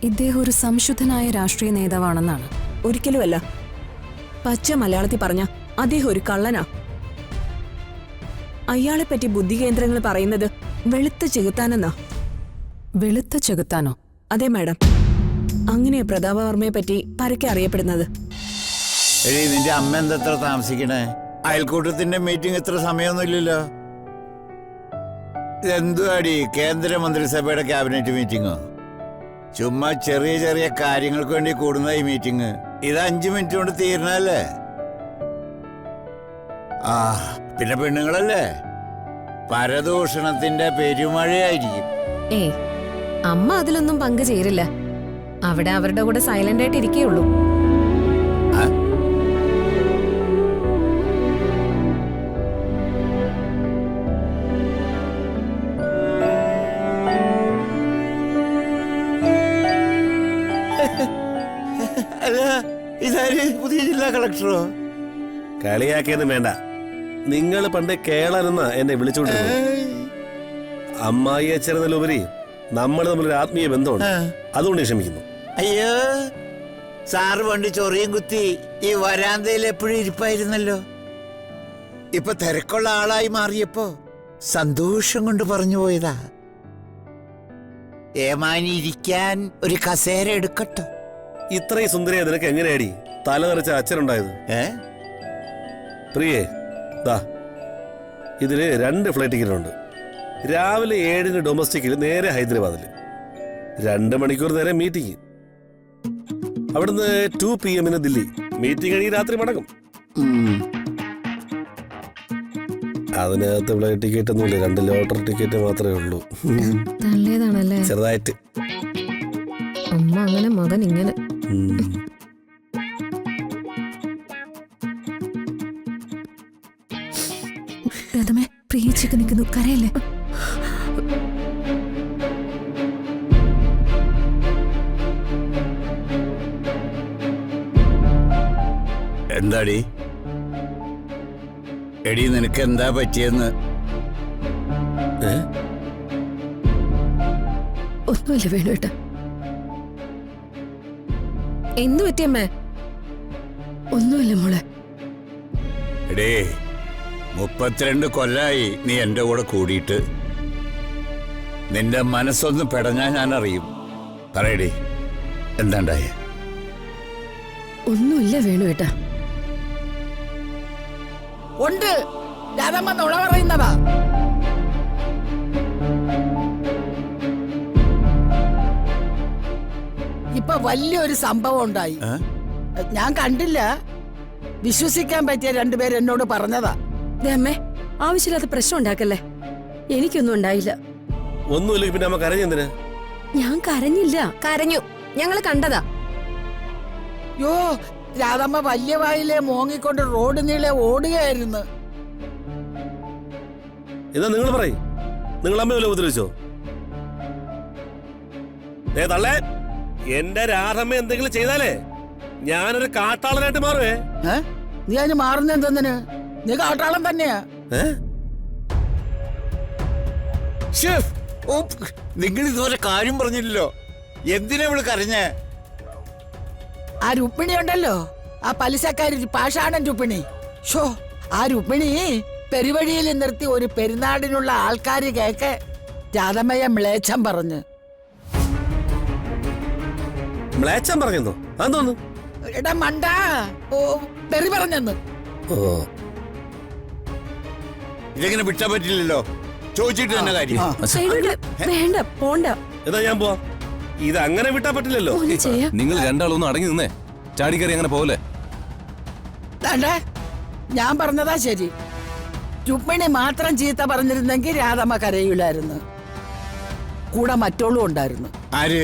ഇദ്ദേഹം ഒരു സംശുദ്ധനായ രാഷ്ട്രീയ നേതാവാണെന്നാണ്. ഒരിക്കലുമല്ല. പച്ച മലയാളത്തിൽ പറഞ്ഞ അദ്ദേഹം ഒരു കള്ളനാ. അയാളെപ്പറ്റി ബുദ്ധികേന്ദ്രങ്ങൾ പറയുന്നത് വെളുത്ത ചെകുത്താനെന്നാ. വെളുത്ത ചെകുത്താനോ? അതെ മാഡം, അങ്ങനെയാ പ്രതാപവർമ്മയെ പറ്റി പരക്കെ അറിയപ്പെടുന്നത്. നിന്റെ അമ്മ എന്തത്ര താമസിക്കണേ? അയൽക്കൂട്ടത്തിന്റെ മീറ്റിംഗ് ഇത്ര സമയമൊന്നുമില്ലല്ലോ. ഇതെന്തുവാടി, കേന്ദ്രമന്ത്രിസഭയുടെ ക്യാബിനറ്റ് മീറ്റിംഗോ? ചുമ്മാ ചെറിയ ചെറിയ കാര്യങ്ങൾക്ക് വേണ്ടി കൂടുന്ന ഈ മീറ്റിംഗ്. ഇത് 5 മിനിറ്റ് കൊണ്ട് തീരണല്ലേ? ആ പിന്നെ പെണ്ണുങ്ങളല്ലേ, പരദൂഷണത്തിന്റെ പെരുമഴയായിരിക്കും. ഏയ്, അമ്മ അതിലൊന്നും പങ്കുചേരില്ല. അവിടെ അവരുടെ കൂടെ സൈലന്റ് ആയിട്ട് ഇരിക്കേയുള്ളൂ. അല്ല, ഇതാര് പുതിയ ജില്ലാ കളക്ടറോ? കളിയാക്കിയൊന്നും വേണ്ട. നിങ്ങൾ പണ്ട് കേളനെന്ന എന്നെ വിളിച്ചുകൊണ്ടിരുന്നു. അമ്മായി അച്ഛനെന്നതിലുപരി നമ്മൾ തമ്മിലൊരു ആത്മീയ ബന്ധമുണ്ട്. അതുകൊണ്ട് ക്ഷമിക്കുന്നു. അയ്യോ, സാറ് പണ്ട് ചൊറിയും കുത്തി ഈ വരാന്തയിൽ എപ്പോഴും ഇരിപ്പായിരുന്നല്ലോ. ഇപ്പൊ തിരക്കുള്ള ആളായി മാറിയപ്പോ സന്തോഷം കൊണ്ട് പറഞ്ഞു പോയതാ. ഏമാനി ഇരിക്കാൻ ഒരു കസേര എടുക്കട്ടോ. ഇത്രയും സുന്ദരിയായ നിനക്ക് എങ്ങനെയാടി തല നിറച്ച അച്ഛനുണ്ടായത്? പ്രിയേ, ദാ ഇതില് 2 ഫ്ലൈറ്റ് ടിക്കറ്റ് ഉണ്ട്. രാവിലെ 7-ന് ഡൊമസ്റ്റിക്കിൽ നേരെ ഹൈദരാബാദില്, 2 മണിക്കൂർ നേരെ മീറ്റിംഗ്. അവിടുന്ന് 2 PM ദില്ലി. മീറ്റിംഗ് കഴിഞ്ഞ് രാത്രി മടങ്ങും. അതിനകത്ത് ഫ്ലൈറ്റ് ടിക്കറ്റ് ഒന്നുമില്ല, 2 ലോട്ടറി ടിക്കറ്റ് മാത്രമേ ഉള്ളൂ. തള്ളിയതാണല്ലേ ചെറുതായിട്ട്. അമ്മ അങ്ങനെ, മകൻ ഇങ്ങനെ. രഥമേ, പ്രിയച്ചൊക്കെ നിൽക്കുന്നു, കരയല്ലേ? എന്താടി എടി, നിനക്ക് എന്താ പറ്റിയെന്ന്? ഒന്നുമില്ല വേണുവേട്ട. എന്തു പറ്റിയമ്മേ? ഒന്നുമില്ല മോളെ. എടേ, 32 കൊല്ലായി നീ എന്റെ കൂടെ കൂടിയിട്ട്. നിന്റെ മനസ്സൊന്ന് പെടഞ്ഞാ ഞാൻ അറിയും. പറയടി, എന്താണ്ടായ? ഒന്നുമില്ല വേണുവേട്ട. ഉണ്ട്, രാധമ്മ നുണ പറയുന്നതാ. ഇപ്പൊ വലിയൊരു സംഭവം ഉണ്ടായി. ഞാൻ കണ്ടില്ല, വിശ്വസിക്കാൻ പറ്റിയ 2 പേര് എന്നോട് പറഞ്ഞതാ. അമ്മേ, ആവശ്യമില്ലാത്ത പ്രശ്നം ഉണ്ടാക്കല്ലേ. എനിക്കൊന്നും ഉണ്ടായില്ല. ഒന്നുമില്ലെങ്കിൽ പിന്നെ അമ്മ കരഞ്ഞെന്തിനാ? ഞാൻ കരഞ്ഞില്ല. കരഞ്ഞു, ഞങ്ങള് കണ്ടതാ. യോ, രാധമ്മ വലിയ വായിലെ മോങ്ങിക്കൊണ്ട് റോഡ് നീളെ ഓടുകയായിരുന്നു. എന്നാ നിങ്ങൾ പറയും, നിങ്ങൾ അമ്മ വല്ല ഉപദ്രവിച്ചോ? തള്ളേ, എന്റെ രാധമ്മ എന്തെങ്കിലും ചെയ്താലേ ഞാനൊരു കാട്ടാളനായിട്ട് മാറുവേ. നീ അതിന് മാറുന്ന എന്തെന്നിന്? നീ കാട്ടാളം തന്നെയാ. നിങ്ങൾ ഇതുവരെ കാര്യം പറഞ്ഞില്ലല്ലോ. എന്തിനാ ഇവള് കരഞ്ഞേ? ആ രുക്മിണി ഉണ്ടല്ലോ, ആ പലിശക്കാരി പാഷാണൻ രുക്മിണി. ഷോ, ആ രുക്മിണി പെരുവഴിയിൽ നിർത്തി ഒരു പെരുന്നാടിനുള്ള ആൾക്കാര് കേക്ക് രാധമ്മയെ മ്ലേച്ഛം പറഞ്ഞു. മ്ലേച്ഛം പറഞ്ഞോ? അതൊന്നു എടാ മണ്ട, പെരി പറഞ്ഞെന്ന്. ഇതെങ്ങനെ വിട്ടാ പറ്റില്ലല്ലോ. ചോദിച്ചിട്ട് തന്നെ കാര്യം. വേണ്ട, പോണ്ട. എന്നാ ഞാൻ പോവാം. ഇത് അങ്ങനെ വിട്ടാ പറ്റില്ലല്ലോ. നിങ്ങൾ രണ്ടാളൊന്നും അടങ്ങി നിന്നേ. ചാടിക്കറി അങ്ങനെ പോലെ. ഞാൻ പറഞ്ഞതാ ശരി. രുക്മിണി മാത്രം ചീത്ത പറഞ്ഞിരുന്നെങ്കിൽ രാധമ്മ കരയില്ലായിരുന്നു. കൂടെ മറ്റോളും ഉണ്ടായിരുന്നു. ആര്?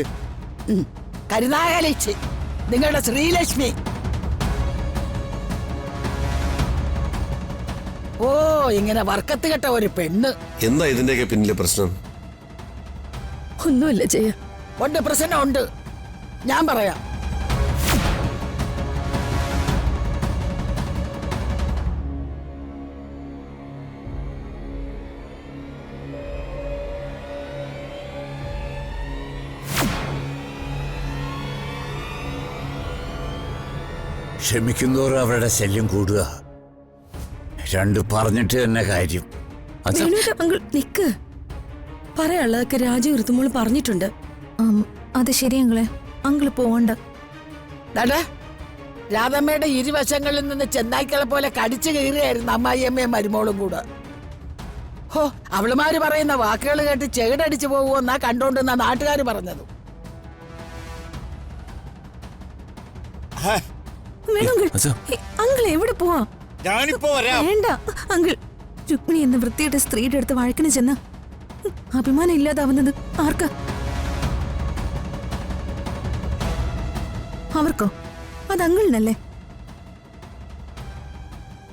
കരുനാഗലക്ഷ്മി, നിങ്ങളുടെ ശ്രീലക്ഷ്മി. ഓ, ഇങ്ങനെ വർക്കത്ത് കെട്ട ഒരു പെണ്ണ്. എന്താ ഇതിന്റെയൊക്കെ പിന്നിലെ പ്രശ്നം? ഒന്നുമില്ല ജയ. ഉണ്ട്, പ്രശ്നമുണ്ട്. ഞാൻ പറയാം. ക്ഷമിക്കുന്നോറും അവരുടെ ശല്യം കൂടുക. രണ്ട് പറഞ്ഞിട്ട് തന്നെ കാര്യം. അച്ഛാ അങ്കിൾ നിക്ക്. പറയാനുള്ളതൊക്കെ രാജീവ് ഋതുമോള് പറഞ്ഞിട്ടുണ്ട്. അത് ശരിയങ്ങളെ, അങ്കിള് പോവണ്ട. ദാടാ, രാധമ്മയുടെ ഇരുവശങ്ങളിൽ നിന്ന് ചെന്നായ്ക്കളെ പോലെ കടിച്ചു കയറിയായിരുന്നു അമ്മായിയമ്മയും മരുമോളും കൂടെ. ഹോ, അവളുമാര് പറയുന്ന വാക്കുകൾ കേട്ട് ചെകിടടിച്ചു പോകുമെന്നാ കണ്ടോണ്ടെന്നാ നാട്ടുകാർ പറഞ്ഞത്. അച്ഛാ അങ്കിൾ എവിടെ പോവാ? ഞാനിപ്പോ വരാം. വേണ്ട അങ്കിൾ. രുക്മിണി എന്ന വൃത്തിയുടെ സ്ത്രീയുടെ അടുത്ത് വഴക്കിന് ചെന്ന് അഭിമാനം ഇല്ലാതാവുന്നത് ആർക്കാ? അവർക്കോ? അത് അങ്കിളിനല്ലേ?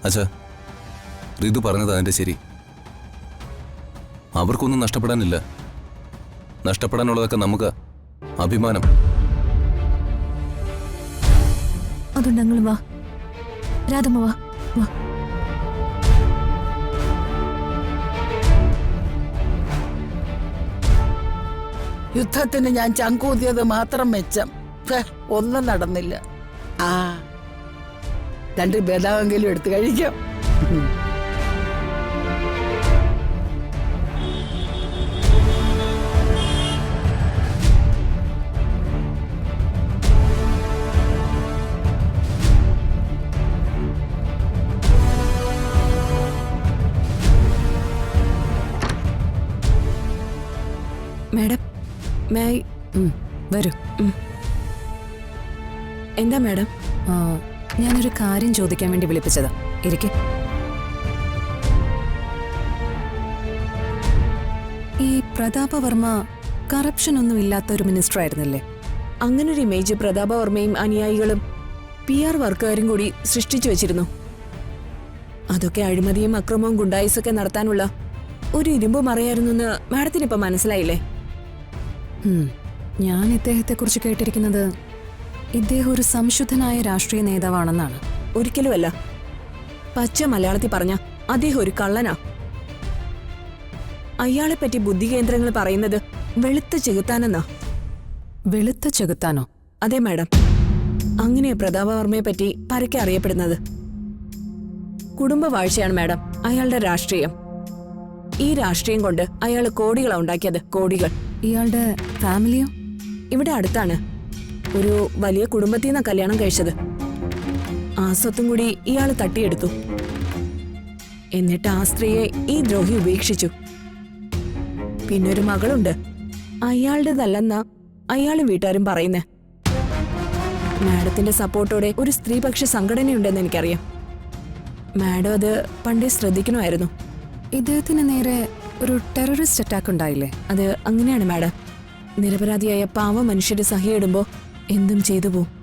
അച്ഛാ ഋതു പറഞ്ഞത് അതിന്റെ ശരി. അവർക്കൊന്നും നഷ്ടപ്പെടാനില്ല. നഷ്ടപ്പെടാനുള്ളതൊക്കെ നമുക്ക് അഭിമാനം. അതുകൊണ്ട് അങ്കിൾ വാ. രാധമ്മ വാ വാ. യുദ്ധത്തിന് ഞാൻ ചങ്കൂതിയത് മാത്രം മെച്ചം. ഒന്നും നടന്നില്ല. ആ, രണ്ട് ബദാമെങ്കിലും എടുത്തു കഴിക്കാം. മാഡം മേ വരൂ. എന്താ മാഡം? ഞാനൊരു കാര്യം ചോദിക്കാൻ വേണ്ടി വിളിപ്പിച്ചതാ. ഇരിക്കെ. ഈ പ്രതാപവർമ്മ കറപ്ഷൻ ഒന്നും ഇല്ലാത്ത ഒരു മിനിസ്റ്റർ ആയിരുന്നില്ലേ? അങ്ങനൊരു ഇമേജ് പ്രതാപവർമ്മയും അനുയായികളും PR വർക്കുകാരും കൂടി സൃഷ്ടിച്ചു വെച്ചിരുന്നു. അതൊക്കെ അഴിമതിയും അക്രമവും ഗുണ്ടായിസൊക്കെ നടത്താനുള്ള ഒരു ഇരുമ്പ് മറയായിരുന്നെന്ന് മാഡത്തിനിപ്പോ മനസ്സിലായില്ലേ? ഞാൻ ഇദ്ദേഹത്തെക്കുറിച്ച് കേട്ടിരിക്കുന്നത് ഇദ്ദേഹം ഒരു സംശുദ്ധനായ രാഷ്ട്രീയ നേതാവാണെന്നാണ്. ഒരിക്കലുമല്ല. പച്ച മലയാളത്തിൽ പറഞ്ഞ അദ്ദേഹം ഒരു കള്ളനാ. അയാളെപ്പറ്റി ബുദ്ധികേന്ദ്രങ്ങൾ പറയുന്നത് വെളുത്ത ചെകുത്താനെന്നാ. വെളുത്ത ചെകുത്താനോ? അതെ മാഡം, അങ്ങനെയാ പ്രതാപവർമ്മയെ പറ്റി പരക്കെ അറിയപ്പെടുന്നത്. കുടുംബവാഴ്ചയാണ് മാഡം അയാളുടെ രാഷ്ട്രീയം. ഈ രാഷ്ട്രീയം കൊണ്ട് അയാൾ കോടികളാ ഉണ്ടാക്കിയത്, കോടികൾ. ഇയാളുടെ ഫാമിലിയോ? ഇവിടെ അടുത്താണ്. ഒരു വലിയ കുടുംബത്തിൽ നിന്നാ കല്യാണം കഴിച്ചത്. ആ സ്വത്തും കൂടി ഇയാൾ തട്ടിയെടുത്തു. എന്നിട്ട് ആ സ്ത്രീയെ ഈ ദ്രോഹി ഉപേക്ഷിച്ചു. പിന്നൊരു മകളുണ്ട്. അയാളുടേതല്ലെന്നാ അയാളും വീട്ടുകാരും പറയുന്നേ. മാഡത്തിന്റെ സപ്പോർട്ടോടെ ഒരു സ്ത്രീപക്ഷ സംഘടനയുണ്ടെന്ന് എനിക്കറിയാം. മാഡം അത് പണ്ടേ ശ്രദ്ധിക്കണമായിരുന്നു. ഇദ്ദേഹത്തിന് നേരെ ഒരു ടെററിസ്റ്റ് അറ്റാക്ക് ഉണ്ടായില്ലേ? അത് അങ്ങനെയാണ് മാഡം. നിരപരാധിയായ പാവ മനുഷ്യര് സഹിയിടുമ്പോ എന്തും ചെയ്തു പോവും.